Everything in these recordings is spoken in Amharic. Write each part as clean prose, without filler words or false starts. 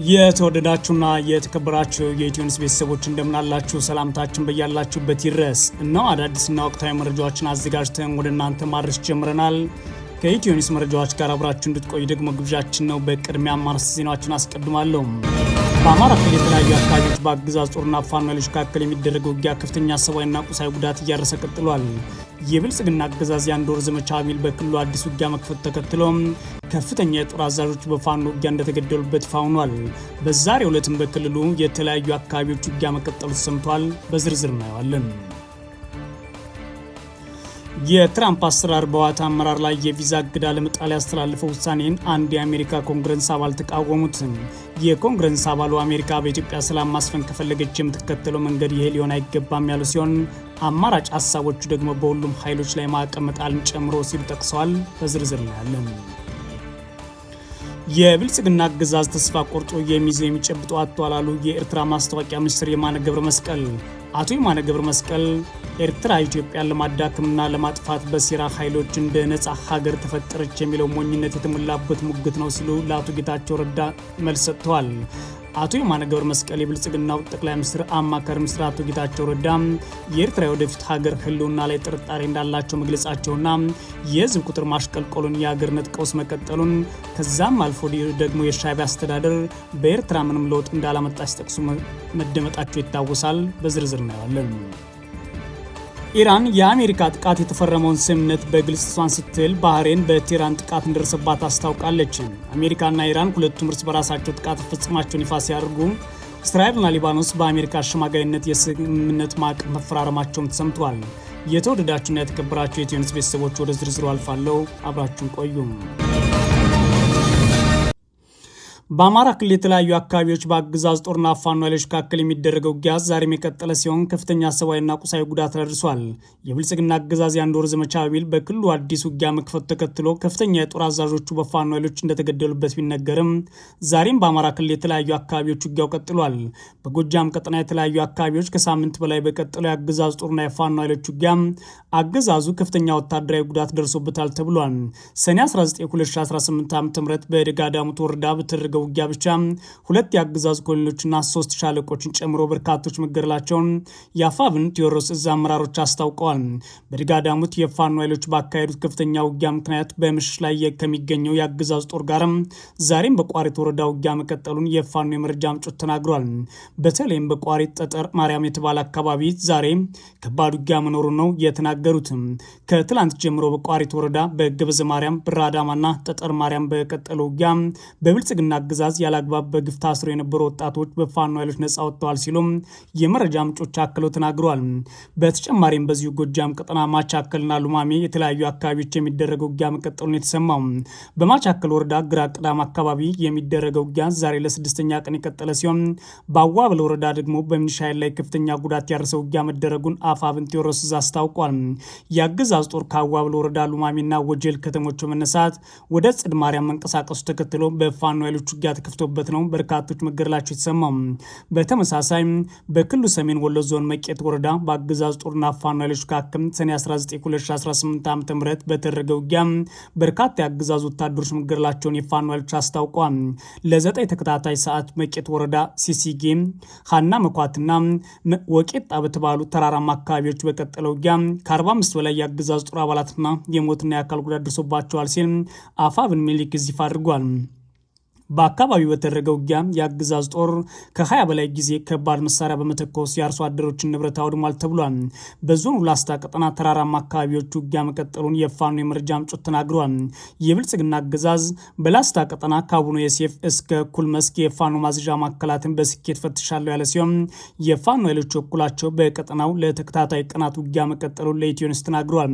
የተወደዳችሁና የተከበራችሁ የኢትዮኒውስ ቤተሰቦች እንደምናላችሁ ሰላምታችን በያላችሁበት ይድረስ። እነሆ አዳዲስና ወቅታዊ መረጃዎችን አዘጋጅተን ወደ እናንተ ማድረስ ጀምረናል። ከኢትዮኒውስ መረጃዎች ጋር አብራችሁ እንድትቆዩ ደግሞ ግብዣችን ነው። በቅድሚያ አርዕስተ ዜናዎችን አስቀድማለሁ። በአማራ ክልል የተለያዩ አካባቢዎች በአገዛዙ ጦርና ፋኖ ኃይሎች መካከል የሚደረገው ውጊያ ከፍተኛ ሰብአዊና ቁሳዊ ጉዳት እያደረሰ ቀጥሏል። የብልጽግና አገዛዝ የአንድ ወር ዘመቻ ቢል በክልሉ አዲስ ውጊያ መክፈት ተከትሎ ከፍተኛ የጦር አዛዦች በፋኖ ውጊያ እንደተገደሉበት ይፋ ሆኗል። በዛሬው ዕለትም በክልሉ የተለያዩ አካባቢዎች ውጊያ መቀጠሉ ተሰምቷል። በዝርዝር እናየዋለን። የትራምፕ አሰራር በህወሓት አመራር ላይ የቪዛ እገዳ ለመጣል ያስተላለፈው ውሳኔን አንድ የአሜሪካ ኮንግረስ አባል ተቃወሙት። የኮንግረስ አባሉ አሜሪካ በኢትዮጵያ ሰላም ማስፈን ከፈለገች የምትከተለው መንገድ ይሄ ሊሆን አይገባም ያሉ ሲሆን አማራጭ ሀሳቦቹ ደግሞ በሁሉም ኃይሎች ላይ ማዕቀብ መጣልን ጨምሮ ሲሉ ጠቅሰዋል። በዝርዝር እናያለን። የብልጽግና አገዛዝ ተስፋ ቆርጦ የሚይዘው የሚጨብጠው አጥቷል አሉ የኤርትራ ማስታወቂያ ሚኒስትር የማነ ገብረ መስቀል። አቶ የማነ ገብረ መስቀል ኤርትራ ኢትዮጵያን ለማዳከምና ለማጥፋት በሴራ ኃይሎች እንደ ነጻ ሀገር ተፈጠረች የሚለው ሞኝነት የተሞላበት ሙግት ነው ሲሉ ለአቶ ጌታቸው ረዳ መልስ ሰጥተዋል። አቶ የማነ ገብረ መስቀል የብልጽግናው ጠቅላይ ሚኒስትር አማካሪ ሚኒስትር አቶ ጌታቸው ረዳ የኤርትራ ወደፊት ሀገር ህልውና ላይ ጥርጣሬ እንዳላቸው መግለጻቸውና የህዝብ ቁጥር ማሽቀልቆሉን የሀገርነት ቀውስ መቀጠሉን ከዛም አልፎ ደግሞ የሻዕቢያ አስተዳደር በኤርትራ ምንም ለውጥ እንዳላመጣ ሲጠቅሱ መደመጣቸው ይታወሳል። በዝርዝር እናየዋለን። ኢራን የአሜሪካ ጥቃት የተፈረመውን ስምምነት በግልጽ ጥሷን ስትል ባህሬን በቴህራን ጥቃት እንደደረሰባት አስታውቃለች። አሜሪካና ኢራን ሁለቱም እርስ በራሳቸው ጥቃት ፈጽማቸውን ይፋ ሲያደርጉ እስራኤልና ሊባኖስ በአሜሪካ አሸማጋይነት የስምምነት ማዕቀፍ መፈራረማቸውም ተሰምቷል። የተወደዳችሁና የተከበራችሁ የኢትዮኒውስ ቤተሰቦች ወደ ዝርዝሩ አልፋለሁ። አብራችሁን ቆዩ። በአማራ ክልል የተለያዩ አካባቢዎች በአገዛዝ ጦርና ፋኖ ኃይሎች መካከል የሚደረገው ውጊያ ዛሬም የቀጠለ ሲሆን ከፍተኛ ሰብአዊና ቁሳዊ ጉዳት ደርሷል። የብልጽግና አገዛዝ የአንድ ወር ዘመቻ ቢል በክልሉ አዲስ ውጊያ መክፈቱ ተከትሎ ከፍተኛ የጦር አዛዦቹ በፋኖ ኃይሎች እንደተገደሉበት ቢነገርም ዛሬም በአማራ ክልል የተለያዩ አካባቢዎች ውጊያው ቀጥሏል። በጎጃም ቀጠና የተለያዩ አካባቢዎች ከሳምንት በላይ በቀጠለው የአገዛዝ ጦርና የፋኖ ኃይሎች ውጊያ አገዛዙ ከፍተኛ ወታደራዊ ጉዳት ደርሶበታል ተብሏል። ሰኔ 19 2018 ዓ.ም በደጋ ዳሞት ወረዳ በተደረገው ውጊያ ብቻ ሁለት የአገዛዝ ኮሎኔሎችና 3 ሻለቆችን ጨምሮ በርካቶች መገደላቸውን የአፋብን ቴዎድሮስ እዝ አመራሮች አስታውቀዋል። በደጋ ዳሞት የፋኖ ኃይሎች ባካሄዱት ከፍተኛ ውጊያ ምክንያት በምሽት ላይ ከሚገኘው የአገዛዝ ጦር ጋር ዛሬም በቋሪት ወረዳ ውጊያ መቀጠሉን የፋኖ የመረጃ ምንጮች ተናግሯል። በተለይም በቋሪት ጠጠር ማርያም የተባለ አካባቢ ዛሬ ከባድ ውጊያ መኖሩ ነው የተናገሩት። ከትላንት ጀምሮ በቋሪት ወረዳ በገበዘ ማርያም፣ ብራዳማና ጠጠር ማርያም በቀጠለው ውጊያ በብልጽግና አገዛዝ ያላግባብ በግፍ ታስሮ የነበሩ ወጣቶች በፋኖ ኃይሎች ነጻ ወጥተዋል ሲሉም የመረጃ ምንጮች አክለው ተናግረዋል። በተጨማሪም በዚሁ ጎጃም ቀጠና ማቻከልና ሉማሜ የተለያዩ አካባቢዎች የሚደረገው ውጊያ መቀጠሉን የተሰማው በማቻከል ወረዳ ግራ ቅዳም አካባቢ የሚደረገው ውጊያ ዛሬ ለስድስተኛ ቀን የቀጠለ ሲሆን በአዋበለ ወረዳ ደግሞ በሚሊሻ ኃይል ላይ ከፍተኛ ጉዳት ያደረሰው ውጊያ መደረጉን አፋብን ቴዎድሮስ አስታውቋል። የአገዛዝ ጦር ከአዋበለ ወረዳ ሉማሜና ወጀል ከተሞች በመነሳት ወደ ጽድ ማርያም መንቀሳቀሱ ተከትሎ በፋኖ ኃይሎች ውጊያ ተከፍቶበት ነው በርካቶች መገደላቸው የተሰማው። በተመሳሳይ በክልሉ ሰሜን ወሎ ዞን መቄት ወረዳ በአገዛዝ ጦርና ፋኖ ኃይሎች መካከል ሰኔ 19 2018 ዓ.ም በተደረገ ውጊያ በርካታ የአገዛዝ ወታደሮች መገደላቸውን የፋኖ ኃይሎች አስታውቀዋል። ለ9 ተከታታይ ሰዓት መቄት ወረዳ ሲሲጌ፣ ሀና መኳትና ወቄጣ በተባሉ ተራራማ አካባቢዎች በቀጠለው ውጊያ ከ45 በላይ የአገዛዝ ጦር አባላትና የሞትና የአካል ጉዳት ደርሶባቸዋል ሲል አፋብን ሚኒሊክ ይፋ አድርጓል። በአካባቢው በተደረገ ውጊያ የአገዛዝ ጦር ከ20 በላይ ጊዜ ከባድ መሳሪያ በመተኮስ የአርሶ አደሮችን ንብረት አውድሟል ተብሏል። በዞኑ ላስታ ቀጠና ተራራማ አካባቢዎች ውጊያ መቀጠሉን የፋኖ የመረጃ ምንጮች ተናግረዋል። የብልጽግና አገዛዝ በላስታ ቀጠና ከአቡነ ዮሴፍ እስከ ኩልመስክ የፋኖ ማዘዣ ማዕከላትን በስኬት ፈትሻለሁ ያለ ሲሆን የፋኖ ኃይሎች በኩላቸው በቀጠናው ለተከታታይ ቀናት ውጊያ መቀጠሉን ለኢትዮኒውስ ተናግረዋል።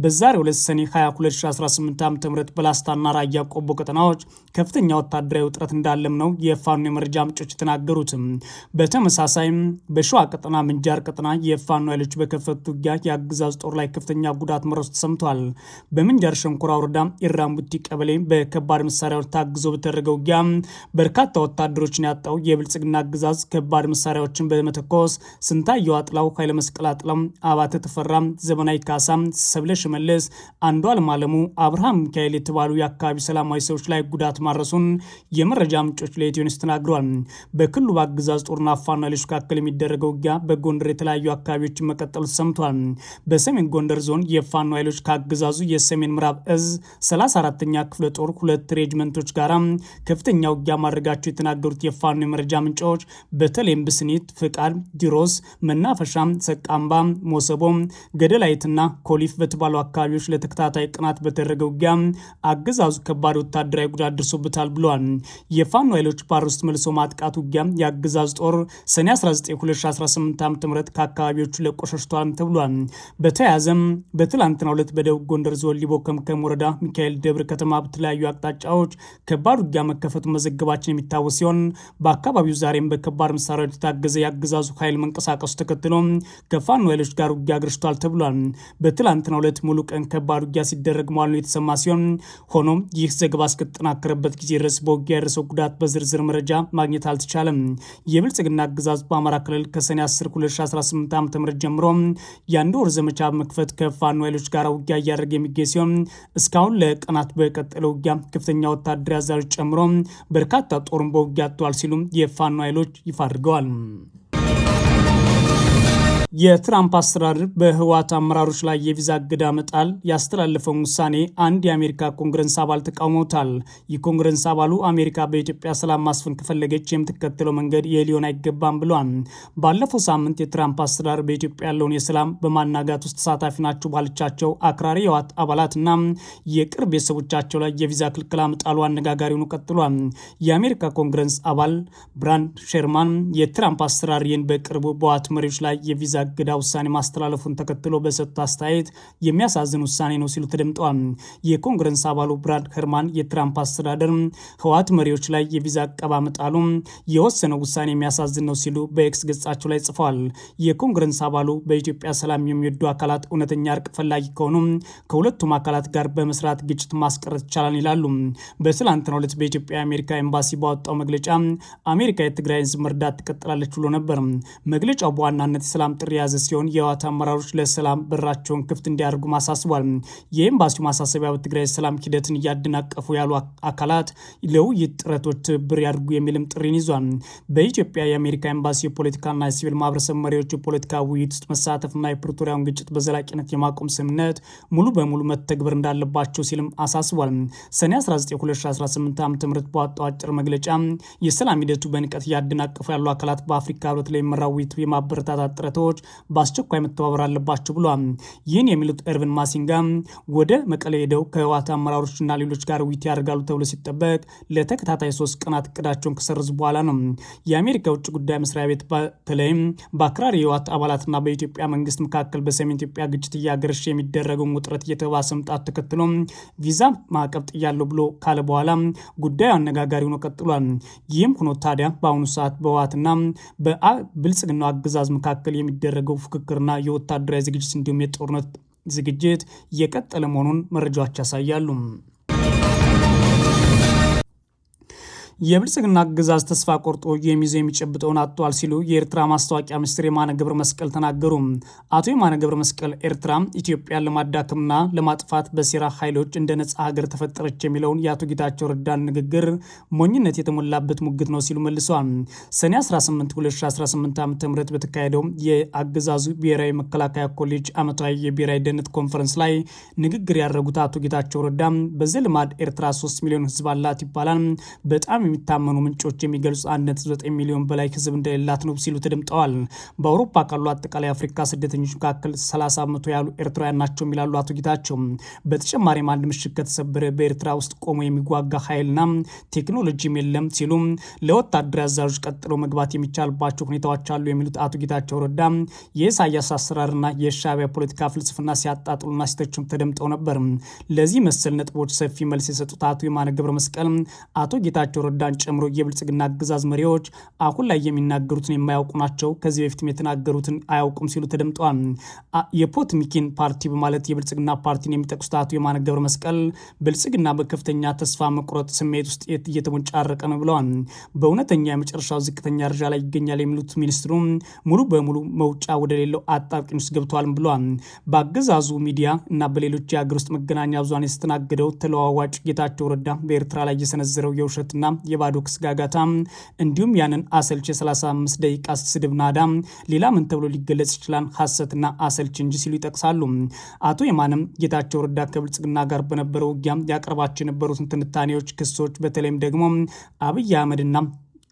በዛሬው ዕለት ሰኔ 22 2018 ዓ.ም በላስታና ራያ ቆቦ ቀጠናዎች ከፍተኛ ወታደራዊ ውጥረት እንዳለም ነው የፋኖ የመረጃ ምንጮች የተናገሩት። በተመሳሳይም በሸዋ ቀጠና ምንጃር ቀጠና የፋኖ ኃይሎች በከፈቱት ውጊያ የአገዛዝ ጦር ላይ ከፍተኛ ጉዳት መድረሱ ተሰምቷል። በምንጃር ሸንኮራ ወረዳ ኢራምቡቲ ቀበሌ በከባድ መሳሪያዎች ታግዞ በተደረገ ውጊያ በርካታ ወታደሮችን ያጣው የብልጽግና አገዛዝ ከባድ መሳሪያዎችን በመተኮስ ስንታየው አጥላው፣ ኃይለ መስቀል አጥላው፣ አባተ ተፈራ፣ ዘመናዊ ካሳ፣ ሰብለ ሽመልስ፣ አንዱ አለም አለሙ፣ አብርሃም ሚካኤል የተባሉ የአካባቢ ሰላማዊ ሰዎች ላይ ጉዳት ማድረሱን የመረጃ ምንጮች ለኢትዮ ኒውስ ተናግረዋል። በክልሉ በአገዛዝ ጦርና ፋኖ ኃይሎች መካከል የሚደረገው ውጊያ በጎንደር የተለያዩ አካባቢዎች መቀጠሉ ተሰምቷል። በሰሜን ጎንደር ዞን የፋኖ ኃይሎች ከአገዛዙ የሰሜን ምዕራብ እዝ 34ኛ ክፍለ ጦር 2 ሬጅመንቶች ጋር ከፍተኛ ውጊያ ማድረጋቸው የተናገሩት የፋኖ የመረጃ ምንጮች በተለይም ብስኒት፣ ፍቃድ፣ ዲሮስ፣ መናፈሻ፣ ሰቃምባ፣ ሞሰቦ፣ ገደላይትና ኮሊፍ በተባሉ አካባቢዎች ለተከታታይ ቀናት በተደረገ ውጊያ አገዛዙ ከባድ ወታደራዊ ጉዳት ደርሶበታል ብለዋል። የፋኖ ኃይሎች ባር ውስጥ መልሶ ማጥቃት ውጊያ የአገዛዝ ጦር ሰኔ 19 2018 ዓ.ም ከአካባቢዎቹ ለቆ ሸሽቷል ተብሏል። በተያያዘም በትላንትናው ዕለት በደቡብ ጎንደር ዞን ሊቦ ከምከም ወረዳ ሚካኤል ደብር ከተማ በተለያዩ አቅጣጫዎች ከባድ ውጊያ መከፈቱ መዘገባችን የሚታወስ ሲሆን በአካባቢው ዛሬም በከባድ መሳሪያዎች የታገዘ የአገዛዙ ኃይል መንቀሳቀሱ ተከትሎ ከፋኖ ኃይሎች ጋር ውጊያ ገርሽቷል ተብሏል። በትላንትናው ዕለት ሙሉ ቀን ከባድ ውጊያ ሲደረግ መዋሉ የተሰማ ሲሆን ሆኖም ይህ ዘገባ እስከተጠናከረበት ጊዜ ድረስ በውጊያ የደረሰው ጉዳት በዝርዝር መረጃ ማግኘት አልተቻለም። የብልጽግና አገዛዝ በአማራ ክልል ከሰኔ 10 2018 ዓ.ም ጀምሮ የአንድ ወር ዘመቻ በመክፈት ከፋኖ ኃይሎች ጋር ውጊያ እያደረገ የሚገኝ ሲሆን እስካሁን ለቀናት በቀጠለው ውጊያ ከፍተኛ ወታደራዊ አዛዦች ጨምሮ በርካታ ጦርን በውጊያ አጥተዋል ሲሉ የፋኖ ኃይሎች ይፋ አድርገዋል። የትራምፕ አስተዳደር በህወሓት አመራሮች ላይ የቪዛ እገዳ መጣል ያስተላለፈውን ውሳኔ አንድ የአሜሪካ ኮንግረስ አባል ተቃውሞታል። የኮንግረስ አባሉ አሜሪካ በኢትዮጵያ ሰላም ማስፈን ከፈለገች የምትከተለው መንገድ ይህ ሊሆን አይገባም ብሏል። ባለፈው ሳምንት የትራምፕ አስተዳደር በኢትዮጵያ ያለውን የሰላም በማናጋት ውስጥ ተሳታፊ ናቸው ባለቻቸው አክራሪ የህወሓት አባላትና የቅርብ ቤተሰቦቻቸው ላይ የቪዛ ክልከላ መጣሉ አነጋጋሪ ሆኖ ቀጥሏል። የአሜሪካ ኮንግረስ አባል ብራድ ሼርማን የትራምፕ አስተዳደር ይህን በቅርቡ በህወሓት መሪዎች ላይ የቪዛ እገዳ ውሳኔ ማስተላለፉን ተከትሎ በሰጡት አስተያየት የሚያሳዝን ውሳኔ ነው ሲሉ ተደምጠዋል። የኮንግረስ አባሉ ብራድ ሄርማን የትራምፕ አስተዳደር ህወሓት መሪዎች ላይ የቪዛ አቀባ መጣሉ የወሰነው ውሳኔ የሚያሳዝን ነው ሲሉ በኤክስ ገጻቸው ላይ ጽፈዋል። የኮንግረስ አባሉ በኢትዮጵያ ሰላም የሚወዱ አካላት እውነተኛ እርቅ ፈላጊ ከሆኑ ከሁለቱም አካላት ጋር በመስራት ግጭት ማስቀረት ይቻላል ይላሉ። በትላንትናው ዕለት በኢትዮጵያ የአሜሪካ ኤምባሲ ባወጣው መግለጫ አሜሪካ የትግራይ ህዝብ መርዳት ትቀጥላለች ብሎ ነበር። መግለጫው በዋናነት የሰላም ጥሪ የያዘ ሲሆን የህወሓት አመራሮች ለሰላም በራቸውን ክፍት እንዲያደርጉ ማሳስቧል። የኤምባሲው ማሳሰቢያ በትግራይ ሰላም ሂደትን እያደናቀፉ ያሉ አካላት ለውይይት ጥረቶች ትብብር ያድርጉ የሚልም ጥሪን ይዟል። በኢትዮጵያ የአሜሪካ ኤምባሲ የፖለቲካና የሲቪል ማህበረሰብ መሪዎች የፖለቲካ ውይይት ውስጥ መሳተፍና የፕሪቶሪያውን ግጭት በዘላቂነት የማቆም ስምምነት ሙሉ በሙሉ መተግበር እንዳለባቸው ሲልም አሳስቧል። ሰኔ 19 2018 ዓ.ም በወጣው አጭር መግለጫ የሰላም ሂደቱ በንቀት እያደናቀፉ ያሉ አካላት በአፍሪካ ህብረት ላይ የሚመራው ውይይት የማበረታታት ጥረቶች በአስቸኳይ መተባበር አለባቸው ብሏል። ይህን የሚሉት ኤርቪን ማሲንጋ ወደ መቀሌ ሄደው ከህወሓት አመራሮችና ሌሎች ጋር ውይይት ያደርጋሉ ተብሎ ሲጠበቅ ለተከታታይ 3 ቀናት እቅዳቸውን ከሰረዙ በኋላ ነው። የአሜሪካ ውጭ ጉዳይ መስሪያ ቤት በተለይም በአክራሪ የህወሓት አባላትና በኢትዮጵያ መንግስት መካከል በሰሜን ኢትዮጵያ ግጭት እያገረሸ የሚደረገውን ውጥረት እየተባባሰ መምጣቱ ተከትሎ ቪዛ ማዕቀብ ጥያለሁ ብሎ ካለ በኋላ ጉዳዩ አነጋጋሪ ሆኖ ቀጥሏል። ይህም ሆኖ ታዲያ በአሁኑ ሰዓት በህወሓትና በብልጽግናው አገዛዝ መካከል የሚደረገው ፍክክርና የወታደራዊ ዝግጅት እንዲሁም የጦርነት ዝግጅት እየቀጠለ መሆኑን መረጃዎች ያሳያሉ። የብልጽግና አገዛዝ ተስፋ ቆርጦ የሚይዘው የሚጨብጠውን አጥቷል ሲሉ የኤርትራ ማስታወቂያ ሚኒስትር የማነ ገብረ መስቀል ተናገሩ። አቶ የማነ ገብረ መስቀል ኤርትራ ኢትዮጵያን ለማዳከምና ለማጥፋት በሴራ ኃይሎች እንደ ነጻ ሀገር ተፈጠረች የሚለውን የአቶ ጌታቸው ረዳን ንግግር ሞኝነት የተሞላበት ሙግት ነው ሲሉ መልሰዋል። ሰኔ 18 2018 ዓ.ም በተካሄደው የአገዛዙ ብሔራዊ መከላከያ ኮሌጅ ዓመታዊ የብሔራዊ ደህንነት ኮንፈረንስ ላይ ንግግር ያደረጉት አቶ ጌታቸው ረዳ በዘልማድ ኤርትራ 3 ሚሊዮን ህዝብ አላት ይባላል። በጣም የሚታመኑ ምንጮች የሚገልጹ 1.9 ሚሊዮን በላይ ህዝብ እንደሌላት ነው ሲሉ ተደምጠዋል። በአውሮፓ ካሉ አጠቃላይ አፍሪካ ስደተኞች መካከል 30% ያሉ ኤርትራውያን ናቸው የሚላሉ አቶ ጌታቸው በተጨማሪም አንድ ምሽግ ከተሰበረ በኤርትራ ውስጥ ቆሞ የሚዋጋ ኃይልና ቴክኖሎጂም የለም ሲሉ ለወታደራዊ አዛዦች ቀጥለው መግባት የሚቻልባቸው ሁኔታዎች አሉ የሚሉት አቶ ጌታቸው ረዳ የኢሳያስ አሰራርና የሻዕቢያ ፖለቲካ ፍልስፍና ሲያጣጥሉና ሲተቹም ተደምጠው ነበር። ለዚህ መሰል ነጥቦች ሰፊ መልስ የሰጡት አቶ የማነ ገብረ መስቀል አቶ ጌታቸው ረዳን ጨምሮ የብልጽግና አገዛዝ መሪዎች አሁን ላይ የሚናገሩትን የማያውቁ ናቸው፣ ከዚህ በፊትም የተናገሩትን አያውቁም ሲሉ ተደምጠዋል። የፖትሚኪን ፓርቲ በማለት የብልጽግና ፓርቲን የሚጠቅሱት አቶ የማነ ገብረ መስቀል ብልጽግና በከፍተኛ ተስፋ መቁረጥ ስሜት ውስጥ እየተሞጫረቀ ነው ብለዋል። በእውነተኛ የመጨረሻው ዝቅተኛ ደረጃ ላይ ይገኛል የሚሉት ሚኒስትሩ ሙሉ በሙሉ መውጫ ወደሌለው አጣብቂኝ ውስጥ ገብተዋል ብለዋል። በአገዛዙ ሚዲያ እና በሌሎች የሀገር ውስጥ መገናኛ ብዙሃን የተስተናገደው ተለዋዋጭ ጌታቸው ረዳ በኤርትራ ላይ የሰነዘረው የውሸትና የባዶ ክስ ጋጋታ እንዲሁም ያንን አሰልች የ35 ደቂቃ ስድብ ናዳ ሌላ ምን ተብሎ ሊገለጽ ይችላል? ሐሰትና አሰልች እንጂ ሲሉ ይጠቅሳሉ። አቶ የማነም ጌታቸው ረዳ ከብልጽግና ጋር በነበረው ውጊያ ያቀርባቸው የነበሩትን ትንታኔዎች፣ ክሶች በተለይም ደግሞ አብይ አህመድና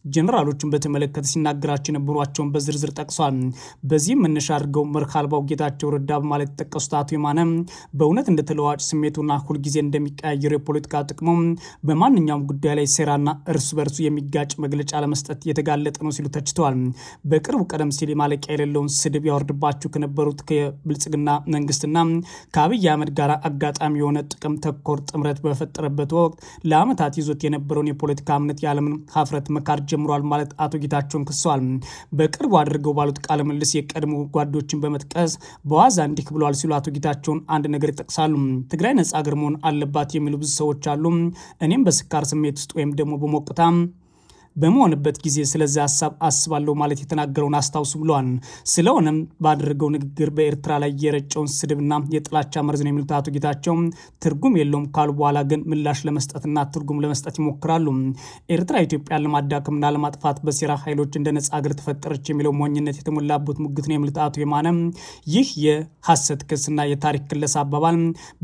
ጀነራሎችን በተመለከተ ሲናገራቸው የነበሯቸውን በዝርዝር ጠቅሷል። በዚህም መነሻ አድርገው መርህ አልባው ጌታቸው ረዳ በማለት የተጠቀሱት አቶ የማነ በእውነት እንደ ተለዋጭ ስሜቱና ሁልጊዜ እንደሚቀያየሩ የፖለቲካ ጥቅሙ በማንኛውም ጉዳይ ላይ ሴራና እርስ በርሱ የሚጋጭ መግለጫ ለመስጠት የተጋለጠ ነው ሲሉ ተችተዋል። በቅርቡ ቀደም ሲል ማለቂያ የሌለውን ስድብ ያወርድባቸው ከነበሩት ከብልጽግና መንግስትና ከአብይ አህመድ ጋር አጋጣሚ የሆነ ጥቅም ተኮር ጥምረት በፈጠረበት ወቅት ለዓመታት ይዞት የነበረውን የፖለቲካ እምነት ያለምን ሀፍረት መካድ ጀምሯል ማለት አቶ ጌታቸውን ክሰዋል። በቅርቡ አድርገው ባሉት ቃለ ምልልስ የቀድሞ ጓዶችን በመጥቀስ በዋዛ እንዲህ ብለዋል ሲሉ አቶ ጌታቸውን አንድ ነገር ይጠቅሳሉ። ትግራይ ነጻ አገር መሆን አለባት የሚሉ ብዙ ሰዎች አሉ። እኔም በስካር ስሜት ውስጥ ወይም ደግሞ በሞቅታ በመሆንበት ጊዜ ስለዚህ ሀሳብ አስባለሁ ማለት የተናገረውን አስታውሱ ብለዋል። ስለሆነም ባደረገው ንግግር በኤርትራ ላይ የረጨውን ስድብና የጥላቻ መርዝ ነው የሚሉት አቶ ጌታቸው ትርጉም የለውም ካሉ በኋላ ግን ምላሽ ለመስጠትና ትርጉም ለመስጠት ይሞክራሉ። ኤርትራ ኢትዮጵያን ለማዳከምና ለማጥፋት በሴራ ኃይሎች እንደ ነጻ አገር ተፈጠረች የሚለው ሞኝነት የተሞላበት ሙግት ነው የሚሉት አቶ የማነ ይህ የሐሰት ክስና የታሪክ ክለሳ አባባል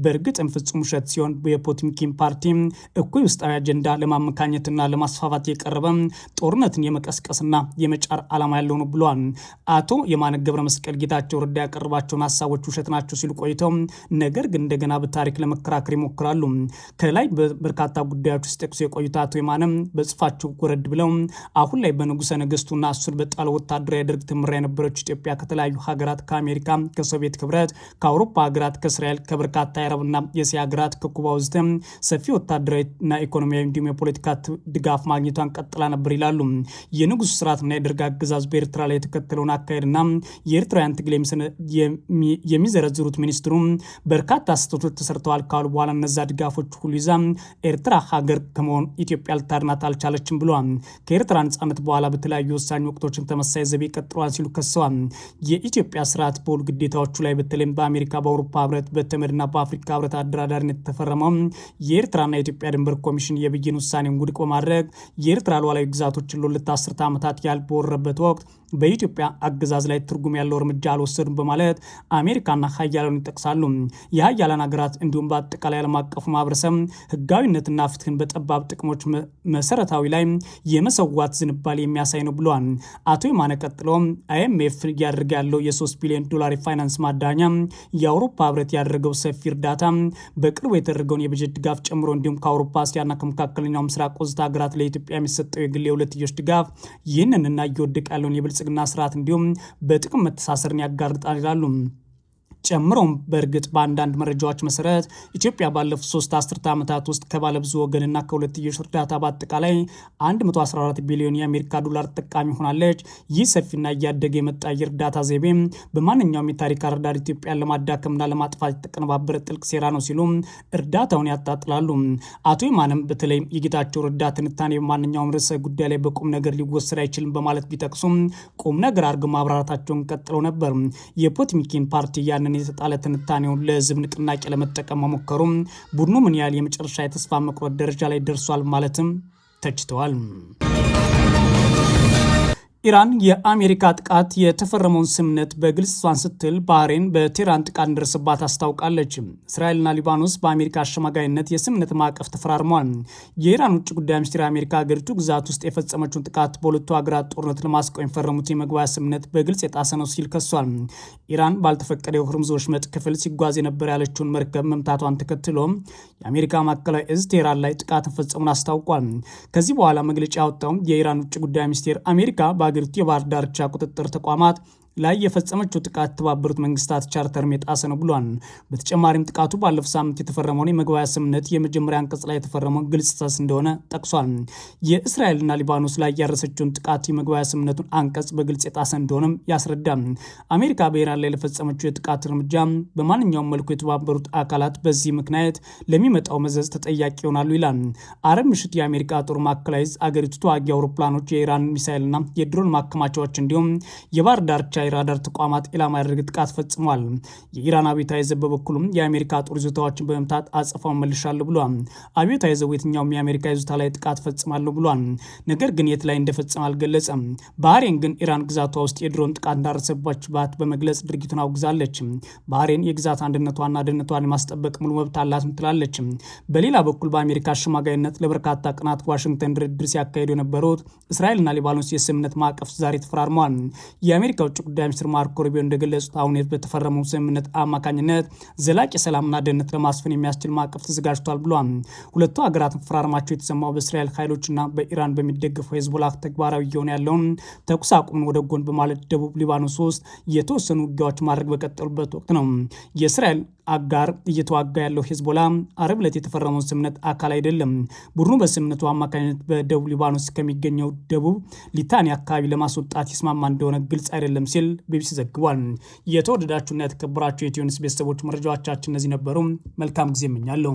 በእርግጥም ፍጹም ውሸት ሲሆን የፖቲምኪን ፓርቲ እኩይ ውስጣዊ አጀንዳ ለማመካኘትና ለማስፋፋት የቀረበ ጦርነትን የመቀስቀስና የመጫር ዓላማ ያለው ነው ብለዋል። አቶ የማነ ገብረ መስቀል ጌታቸው ረዳ ያቀርባቸውን ሀሳቦች ውሸት ናቸው ሲሉ ቆይተው ነገር ግን እንደገና በታሪክ ለመከራከር ይሞክራሉ። ከላይ በርካታ ጉዳዮች ውስጥ ጠቅሶ የቆዩት አቶ የማነ በጽፋቸው ጎረድ ብለው አሁን ላይ በንጉሰ ነገስቱና እሱን በጣለው ወታደራዊ ደርግ ትምራ የነበረች ኢትዮጵያ ከተለያዩ ሀገራት ከአሜሪካ፣ ከሶቪየት ህብረት፣ ከአውሮፓ ሀገራት፣ ከእስራኤል፣ ከበርካታ የአረብና የእስያ ሀገራት፣ ከኩባ ውስጥ ሰፊ ወታደራዊና ኢኮኖሚያዊ እንዲሁም የፖለቲካ ድጋፍ ማግኘቷን ቀጥላ ነበር ይላሉ። የንጉሱ ስርዓትና የደርግ አገዛዝ በኤርትራ ላይ የተከተለውን አካሄድና የኤርትራውያን ትግል የሚዘረዝሩት ሚኒስትሩ በርካታ ስህተቶች ተሰርተዋል ካሉ በኋላ እነዛ ድጋፎች ሁሉ ይዛ ኤርትራ ሀገር ከመሆን ኢትዮጵያ ልታድናት አልቻለችም ብለዋል። ከኤርትራ ነጻነት በኋላ በተለያዩ ወሳኝ ወቅቶችን ተመሳሳይ ዘቤ ቀጥሏል ሲሉ ከሰዋል። የኢትዮጵያ ስርዓት በውል ግዴታዎቹ ላይ በተለይም በአሜሪካ፣ በአውሮፓ ህብረት፣ በተመድና በአፍሪካ ህብረት አደራዳሪነት የተፈረመው የኤርትራና የኢትዮጵያ ድንበር ኮሚሽን የብይን ውሳኔን ውድቅ በማድረግ የኤርትራ ሉዓላዊ ግዛቶችን ለሁለት አስርተ ዓመታት ያህል በወረረበት ወቅት በኢትዮጵያ አገዛዝ ላይ ትርጉም ያለው እርምጃ አልወሰዱም በማለት አሜሪካና ሀያላን ይጠቅሳሉ። የሀያላን ሀገራት እንዲሁም በአጠቃላይ ዓለም አቀፉ ማህበረሰብ ህጋዊነትና ፍትህን በጠባብ ጥቅሞች መሰረታዊ ላይ የመሰዋት ዝንባሌ የሚያሳይ ነው ብለዋል። አቶ የማነ ቀጥለው አይኤምኤፍ እያደረገ ያለው የ3 ቢሊዮን ዶላር የፋይናንስ ማዳኛ፣ የአውሮፓ ህብረት ያደረገው ሰፊ እርዳታ፣ በቅርቡ የተደረገውን የበጀት ድጋፍ ጨምሮ እንዲሁም ከአውሮፓ እስያና ከመካከለኛው ምስራቅ ወዘተ ሀገራት ለኢትዮጵያ የሚሰጠው የግል የሁለትዮሽ ድጋፍ ይህንንና እየወደቀ ያለውን የብልጽግና ስርዓት እንዲሁም በጥቅም መተሳሰርን ያጋርጣል ይላሉ። ጨምሮም በእርግጥ በአንዳንድ መረጃዎች መሰረት ኢትዮጵያ ባለፉት 3 አስርተ ዓመታት ውስጥ ከባለብዙ ወገንና ከሁለትዮሽ እርዳታ በአጠቃላይ 114 ቢሊዮን የአሜሪካ ዶላር ተጠቃሚ ሆናለች። ይህ ሰፊና እያደገ የመጣ የእርዳታ ዘይቤ በማንኛውም የታሪክ አረዳድ ኢትዮጵያን ለማዳከምና ለማጥፋት የተቀነባበረ ጥልቅ ሴራ ነው ሲሉ እርዳታውን ያጣጥላሉ። አቶ የማነም በተለይ የጌታቸው ረዳ ትንታኔ በማንኛውም ርዕሰ ጉዳይ ላይ በቁም ነገር ሊወሰድ አይችልም በማለት ቢጠቅሱም ቁም ነገር አድርገው ማብራራታቸውን ቀጥለው ነበር። የፖቲምኪን ፓርቲ ያንን የተጣለ ትንታኔውን ለህዝብ ንቅናቄ ለመጠቀም መሞከሩም ቡድኑ ምን ያህል የመጨረሻ የተስፋ መቁረጥ ደረጃ ላይ ደርሷል ማለትም ተችተዋል። ኢራን የአሜሪካ ጥቃት የተፈረመውን ስምምነት በግልጽ ስትል ባህሬን በቴህራን ጥቃት እንደደረሰባት አስታውቃለች። እስራኤልና ሊባኖስ በአሜሪካ አሸማጋይነት የስምምነት ማዕቀፍ ተፈራርመዋል። የኢራን ውጭ ጉዳይ ሚኒስትር አሜሪካ ሀገሪቱ ግዛት ውስጥ የፈጸመችውን ጥቃት በሁለቱ ሀገራት ጦርነት ለማስቆም የፈረሙት የመግባቢያ ስምምነት በግልጽ የጣሰ ነው ሲል ከሷል። ኢራን ባልተፈቀደው የሆርሙዝ ወሽመጥ ክፍል ሲጓዝ የነበረ ያለችውን መርከብ መምታቷን ተከትሎ የአሜሪካ ማዕከላዊ እዝ ቴህራን ላይ ጥቃት መፈጸሙን አስታውቋል። ከዚህ በኋላ መግለጫ ያወጣው የኢራን ውጭ ጉዳይ ሚኒስቴር አሜሪካ በሀገሪቱ የባህር ዳርቻ ቁጥጥር ተቋማት ላይ የፈጸመችው ጥቃት የተባበሩት መንግስታት ቻርተርም የጣሰ ነው ብሏል። በተጨማሪም ጥቃቱ ባለፈው ሳምንት የተፈረመውን የመግባቢያ ስምምነት የመጀመሪያ አንቀጽ ላይ የተፈረመው ግልጽ ጥሰት እንደሆነ ጠቅሷል። የእስራኤልና ሊባኖስ ላይ ያረሰችውን ጥቃት የመግባቢያ ስምምነቱን አንቀጽ በግልጽ የጣሰ እንደሆነም ያስረዳል። አሜሪካ በኢራን ላይ ለፈጸመችው የጥቃት እርምጃ በማንኛውም መልኩ የተባበሩት አካላት በዚህ ምክንያት ለሚመጣው መዘዝ ተጠያቂ ይሆናሉ ይላል። አረብ ምሽት የአሜሪካ ጦር ማዕከላዊ አገሪቱ ተዋጊ አውሮፕላኖች የኢራን ሚሳይልና የድሮን ማከማቻዎች እንዲሁም የባህር ዳርቻ የእስራኤል ራዳር ተቋማት ኢላማ ያደረገ ጥቃት ፈጽሟል። የኢራን አብዮታዊ ዘብ በበኩሉም የአሜሪካ ጦር ይዞታዎችን በመምታት አጸፋውን መልሻለሁ ብሏል። አብዮታዊ ዘቡ የትኛውም የአሜሪካ ይዞታ ላይ ጥቃት ፈጽማለሁ ብሏል። ነገር ግን የት ላይ እንደፈጸመ አልገለጸም። ባህሬን ግን ኢራን ግዛቷ ውስጥ የድሮን ጥቃት እንዳደረሰባችባት በመግለጽ ድርጊቱን አውግዛለች። ባህሬን የግዛት አንድነቷና ደህንነቷን የማስጠበቅ ሙሉ መብት አላትም ትላለች። በሌላ በኩል በአሜሪካ አሸማጋይነት ለበርካታ ቀናት ዋሽንግተን ድርድር ሲያካሂዱ የነበሩት እስራኤልና ሊባኖስ የስምምነት ማዕቀፍ ዛሬ ተፈራርመዋል። የአሜሪካ ውጭ ጉዳይ ሚኒስትር ማርኮ ሩቢዮ እንደገለጹት አሁን በተፈረመው ስምምነት አማካኝነት ዘላቂ ሰላምና ደህንነት ለማስፈን የሚያስችል ማዕቀፍ ተዘጋጅቷል ብሏል። ሁለቱ ሀገራት መፈራረማቸው የተሰማው በእስራኤል ኃይሎችና በኢራን በሚደገፈው ሄዝቦላ ተግባራዊ እየሆነ ያለውን ተኩስ አቁምን ወደ ጎን በማለት ደቡብ ሊባኖስ ውስጥ የተወሰኑ ውጊያዎች ማድረግ በቀጠሉበት ወቅት ነው። የእስራኤል አጋር እየተዋጋ ያለው ሄዝቦላ አረብ ዕለት የተፈረመውን ስምምነት አካል አይደለም። ቡድኑ በስምምነቱ አማካኝነት በደቡብ ሊባኖስ ከሚገኘው ደቡብ ሊታኒ አካባቢ ለማስወጣት ይስማማ እንደሆነ ግልጽ አይደለም ሲል ቢቢሲ ዘግቧል። የተወደዳችሁና የተከበራችሁ የኢትዮ ኒውስ ቤተሰቦች መረጃዎቻችን እነዚህ ነበሩ። መልካም ጊዜ እመኛለሁ።